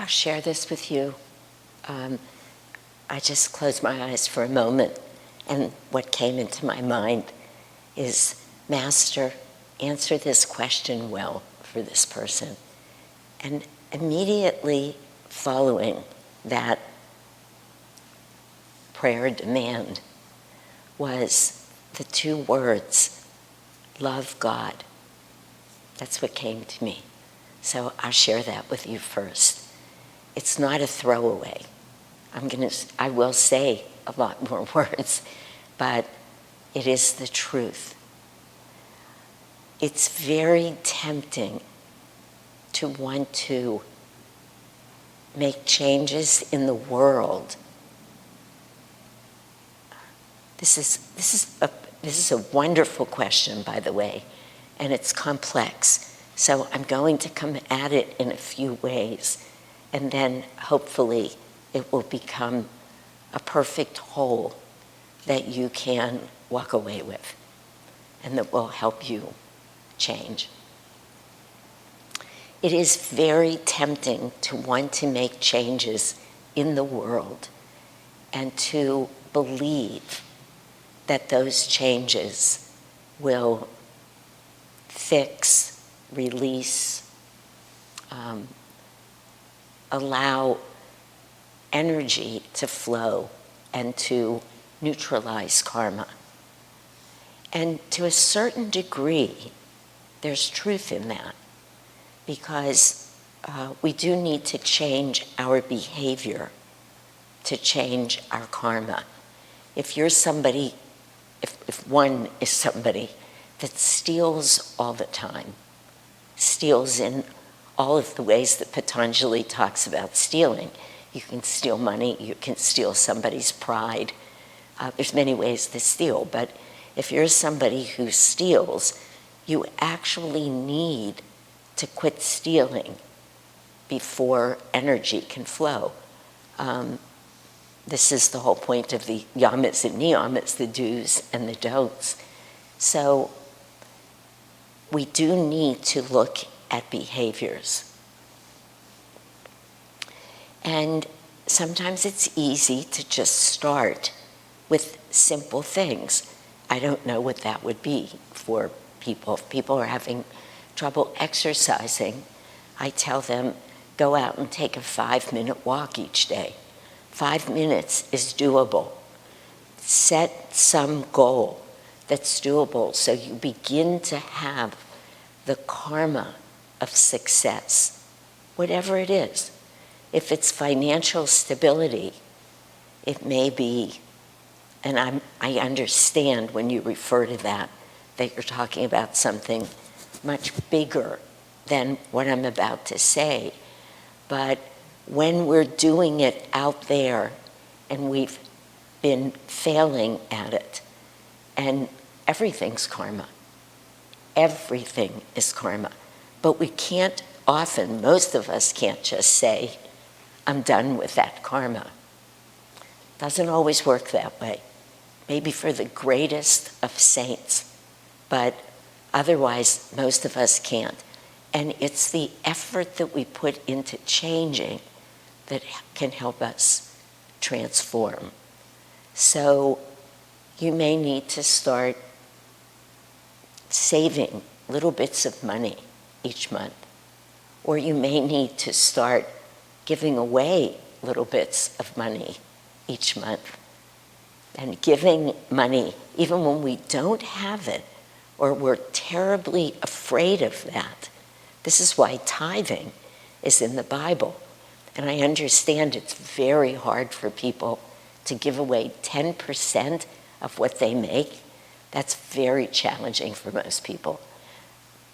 share this with you. I just closed my eyes for a moment, and what came into my mind is, Master, answer this question well for this person. And immediately following that prayer demand was the two words, love God. That's what came to me. So I'll share that with you first. It's not a throwaway. I will say a lot more words, but it is the truth. It's very tempting to want to make changes in the world. This is a wonderful question, by the way, and it's complex. So I'm going to come at it in a few ways, and then hopefully it will become a perfect whole that you can walk away with and that will help you change. It is very tempting to want to make changes in the world and to believe that those changes will fix, release, allow energy to flow and to neutralize karma. And to a certain degree, there's truth in that, because we do need to change our behavior to change our karma. If you're somebody, if one is somebody that steals all the time, steals in all of the ways that Patanjali talks about stealing. You can steal money, you can steal somebody's pride. There's many ways to steal, but if you're somebody who steals, you actually need to quit stealing before energy can flow. This is the whole point of the yamas and niyamas, the do's and the don'ts. So we do need to look at behaviors. And sometimes it's easy to just start with simple things. I don't know what that would be for people. If people are having trouble exercising, I tell them, go out and take a 5-minute walk each day. 5 minutes is doable. Set some goal that's doable so you begin to have the karma of success, whatever it is. If it's financial stability, it may be, and I understand when you refer to that you're talking about something much bigger than what I'm about to say. But when we're doing it out there and we've been failing at it, and everything's karma. Everything is karma. But we can't often, most of us can't just say, I'm done with that karma. Doesn't always work that way. Maybe for the greatest of saints, but otherwise most of us can't. And it's the effort that we put into changing that can help us transform. So you may need to start saving little bits of money each month, or you may need to start giving away little bits of money each month. And giving money, even when we don't have it, or we're terribly afraid of that. This is why tithing is in the Bible. And I understand it's very hard for people to give away 10% of what they make. That's very challenging for most people.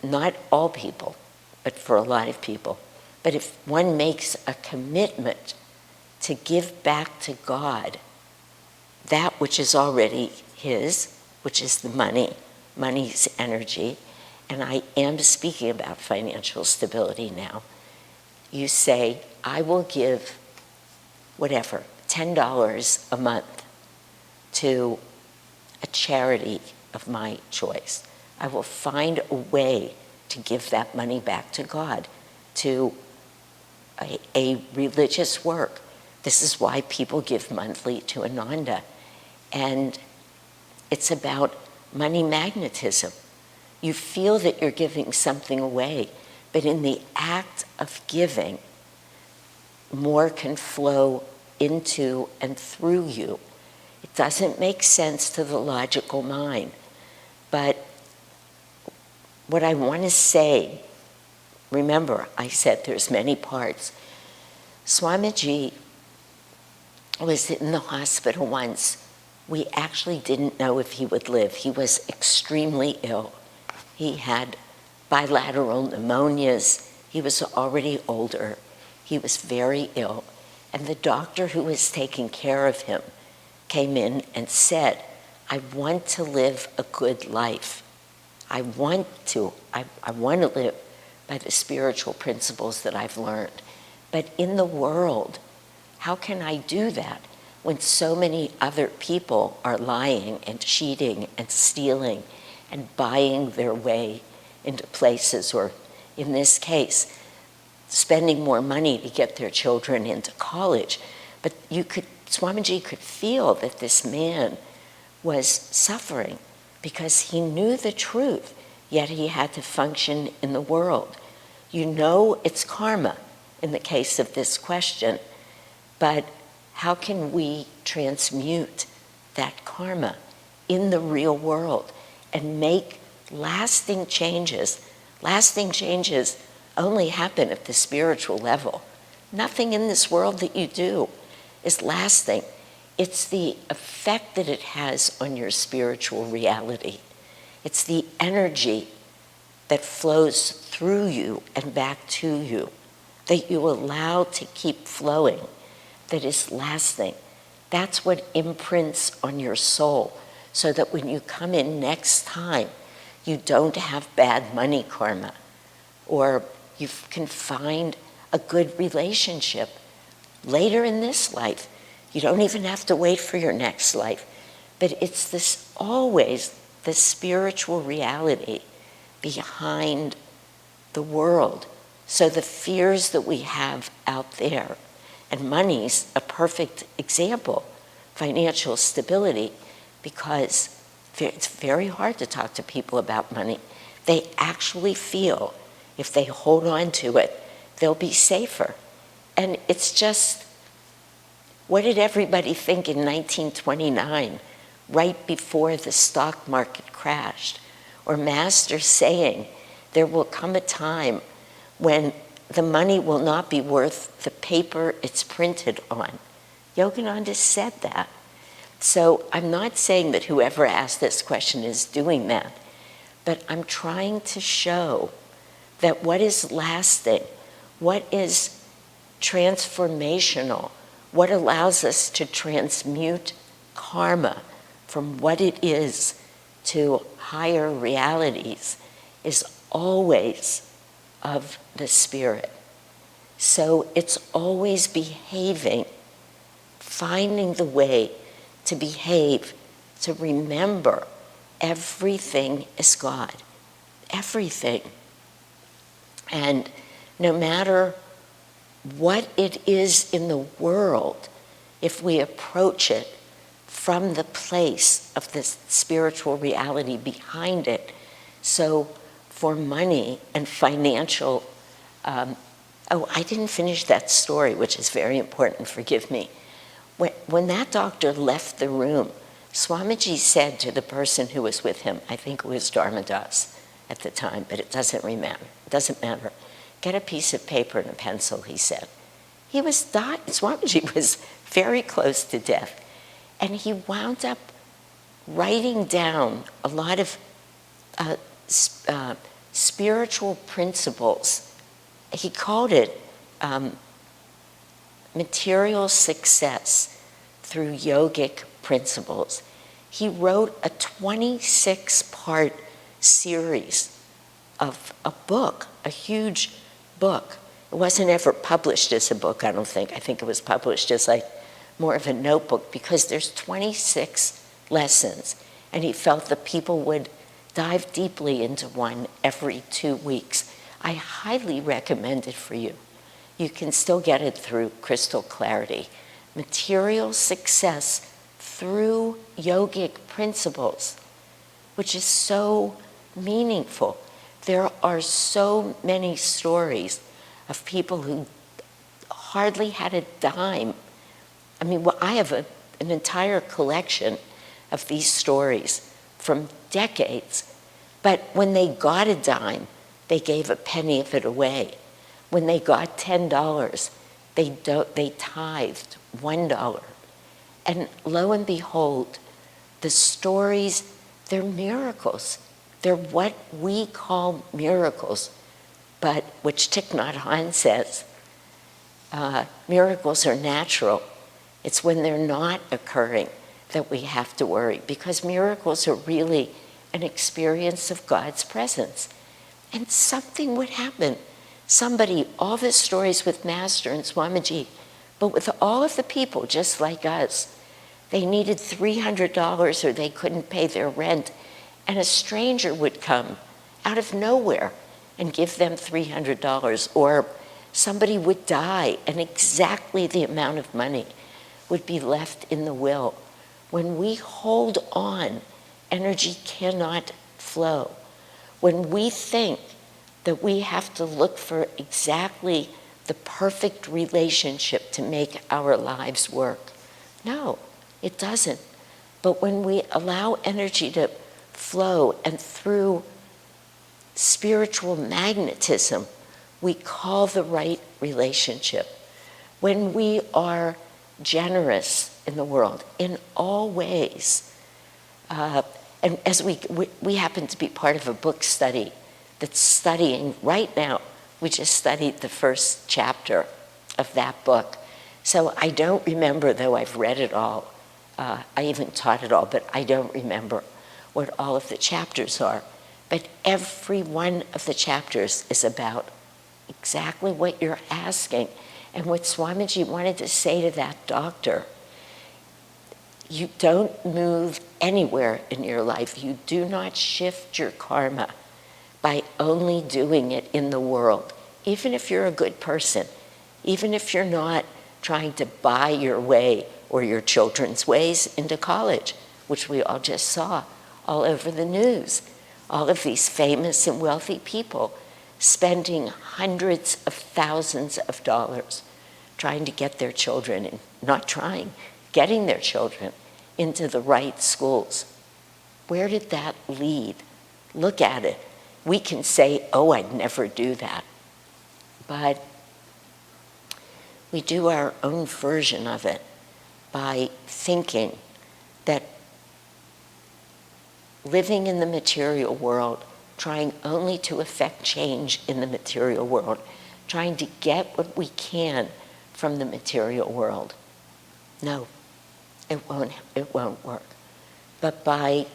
Not all people, but for a lot of people. But if one makes a commitment to give back to God that which is already his, which is the money's energy, and I am speaking about financial stability now, you say, I will give whatever, $10 a month to a charity of my choice. I will find a way to give that money back to God, to a religious work. This is why people give monthly to Ananda. And it's about money magnetism. You feel that you're giving something away, but in the act of giving, more can flow into and through you. It doesn't make sense to the logical mind, but what I want to say, remember, I said there's many parts. Swamiji was in the hospital once. We actually didn't know if he would live. He was extremely ill. He had bilateral pneumonias. He was already older. He was very ill. And the doctor who was taking care of him came in and said, I want to live a good life. I want to live by the spiritual principles that I've learned. But in the world, how can I do that when so many other people are lying and cheating and stealing and buying their way into places, or in this case, spending more money to get their children into college? But Swamiji could feel that this man was suffering because he knew the truth, yet he had to function in the world. You know it's karma in the case of this question, but how can we transmute that karma in the real world and make lasting changes? Lasting changes only happen at the spiritual level. Nothing in this world that you do is lasting. It's the effect that it has on your spiritual reality. It's the energy that flows through you and back to you, that you allow to keep flowing, that is lasting. That's what imprints on your soul, so that when you come in next time, you don't have bad money karma, or you can find a good relationship later in this life. You don't even have to wait for your next life. But it's this always the spiritual reality behind the world. So the fears that we have out there, and money's a perfect example, financial stability, because it's very hard to talk to people about money. They actually feel if they hold on to it, they'll be safer. And it's just, what did everybody think in 1929, right before the stock market crashed? Or Master saying, there will come a time when the money will not be worth the paper it's printed on. Yogananda said that. So I'm not saying that whoever asked this question is doing that, but I'm trying to show that what is lasting, what is transformational, what allows us to transmute karma from what it is to higher realities is always of the spirit. So it's always behaving, finding the way to behave, to remember everything is God, everything. And no matter what it is in the world, if we approach it from the place of the spiritual reality behind it. So for money and financial, I didn't finish that story, which is very important, forgive me. When that doctor left the room, Swamiji said to the person who was with him, I think it was Dharmadas at the time, but it doesn't matter. Get a piece of paper and a pencil, he said. He was dying. Swamiji was very close to death. And he wound up writing down a lot of spiritual principles. He called it material success through yogic principles. He wrote a 26-part series of a book, a huge book. It wasn't ever published as a book, I don't think. I think it was published as like more of a notebook, because there's 26 lessons, and he felt that people would dive deeply into one every 2 weeks. I highly recommend it for you. you can still get it through crystal clarity. Material success through yogic principles, which is so meaningful. There are so many stories of people who hardly had a dime. I mean, well, I have an entire collection of these stories from decades, but when they got a dime, they gave a penny of it away. When they got $10, they tithed $1. And lo and behold, the stories, they're miracles. They're what we call miracles, but which Thich Nhat Hanh says, miracles are natural. It's when they're not occurring that we have to worry, because miracles are really an experience of God's presence. And something would happen. Somebody, all the stories with Master and Swamiji, but with all of the people just like us, they needed $300 or they couldn't pay their rent, and a stranger would come out of nowhere and give them $300, or somebody would die and exactly the amount of money would be left in the will. When we hold on, energy cannot flow. When we think that we have to look for exactly the perfect relationship to make our lives work, no, it doesn't. But when we allow energy to flow, and through spiritual magnetism, we call the right relationship. When we are generous in the world in all ways, and as we happen to be part of a book study that's studying right now. We just studied the first chapter of that book. So I don't remember, though I've read it all. I even taught it all, but I don't remember what all of the chapters are. But every one of the chapters is about exactly what you're asking. And what Swamiji wanted to say to that doctor, you don't move anywhere in your life. You do not shift your karma by only doing it in the world. Even if you're a good person, even if you're not trying to buy your way or your children's ways into college, which we all just saw all over the news. All of these famous and wealthy people spending hundreds of thousands of dollars trying to get their children, and not trying, getting their children into the right schools. Where did that lead? Look at it. We can say, oh, I'd never do that. But we do our own version of it by thinking that living in the material world, trying only to affect change in the material world, trying to get what we can from the material world. No, it won't work. But by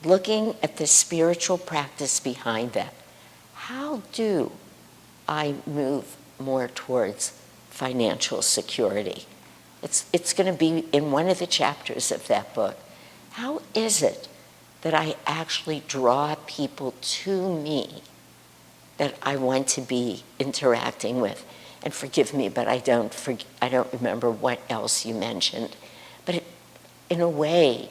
looking at the spiritual practice behind that, how do I move more towards financial security? It's going to be in one of the chapters of that book. How is it that I actually draw people to me that I want to be interacting with? And forgive me, but I don't remember what else you mentioned. But in a way,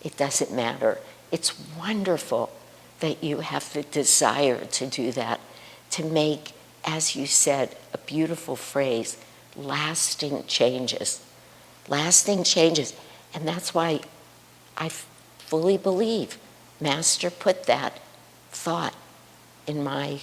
it doesn't matter. It's wonderful that you have the desire to do that, to make, as you said, a beautiful phrase, lasting changes. Lasting changes. And that's why I fully believe Master put that thought in my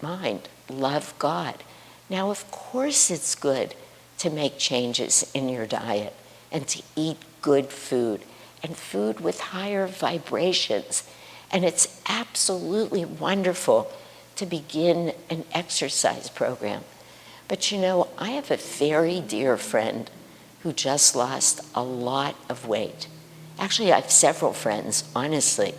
mind. Love God. Now, of course it's good to make changes in your diet and to eat good food and food with higher vibrations. And it's absolutely wonderful to begin an exercise program. But you know, I have a very dear friend who just lost a lot of weight. Actually, I have several friends, honestly,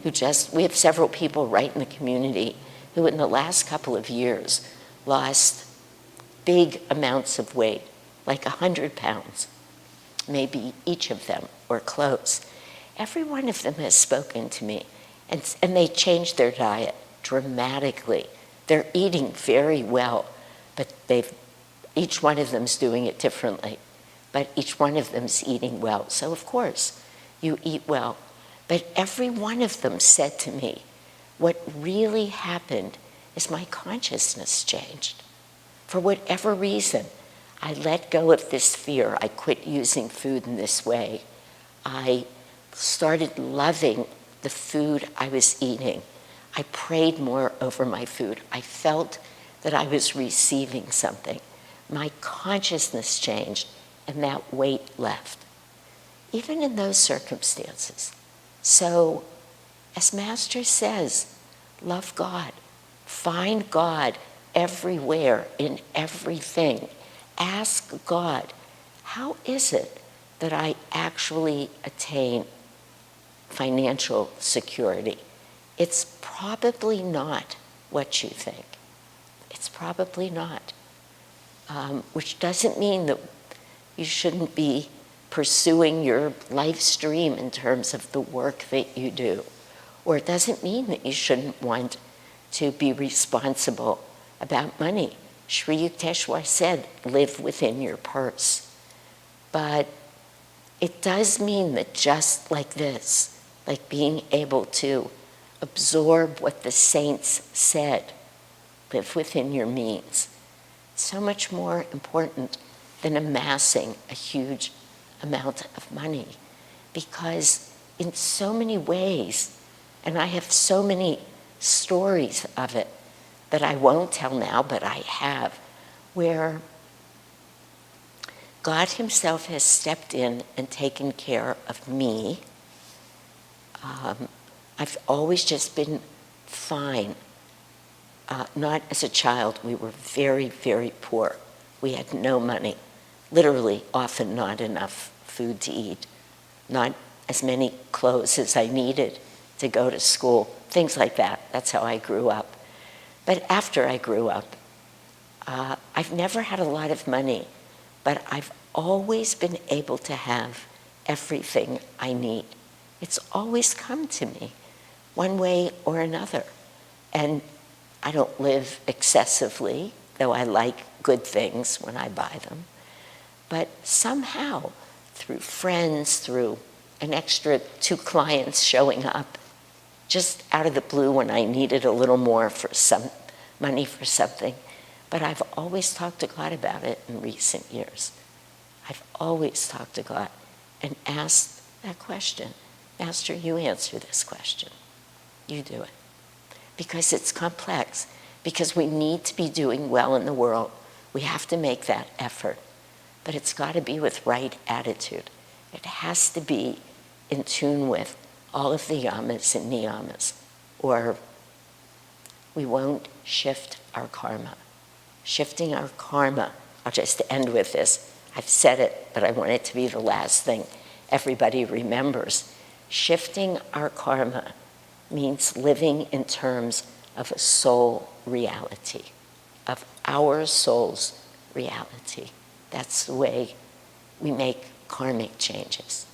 we have several people right in the community who in the last couple of years lost big amounts of weight, like 100 pounds, maybe each of them, or close. Every one of them has spoken to me, and they changed their diet dramatically. They're eating very well. but each one of them's doing it differently, but each one of them's eating well. So of course, you eat well. But every one of them said to me, what really happened is my consciousness changed. For whatever reason, I let go of this fear. I quit using food in this way. I started loving the food I was eating. I prayed more over my food. I felt that I was receiving something. My consciousness changed, and that weight left, even in those circumstances. So, as Master says, love God. Find God everywhere, in everything. Ask God, how is it that I actually attain financial security? It's probably not what you think. It's probably not. Which doesn't mean that you shouldn't be pursuing your life stream in terms of the work that you do. Or it doesn't mean that you shouldn't want to be responsible about money. Sri Yukteswar said, live within your purse. But it does mean that just like this, like being able to absorb what the saints said, live within your means, so much more important than amassing a huge amount of money. Because in so many ways, and I have so many stories of it that I won't tell now, but I have, where God himself has stepped in and taken care of me. I've always just been fine. Not as a child, we were very, very poor. We had no money, literally often not enough food to eat, not as many clothes as I needed to go to school, things like that. That's how I grew up. But after I grew up, I've never had a lot of money, but I've always been able to have everything I need. It's always come to me, one way or another. And I don't live excessively, though I like good things when I buy them. But somehow, through friends, through an extra 2 clients showing up, just out of the blue when I needed a little more for some money for something. But I've always talked to God about it in recent years. I've always talked to God and asked that question. Master, you answer this question. You do it. Because it's complex. Because we need to be doing well in the world. We have to make that effort. But it's got to be with right attitude. It has to be in tune with all of the yamas and niyamas, or we won't shift our karma. Shifting our karma, I'll just end with this. I've said it, but I want it to be the last thing everybody remembers. Shifting our karma means living in terms of a soul reality, of our soul's reality. That's the way we make karmic changes.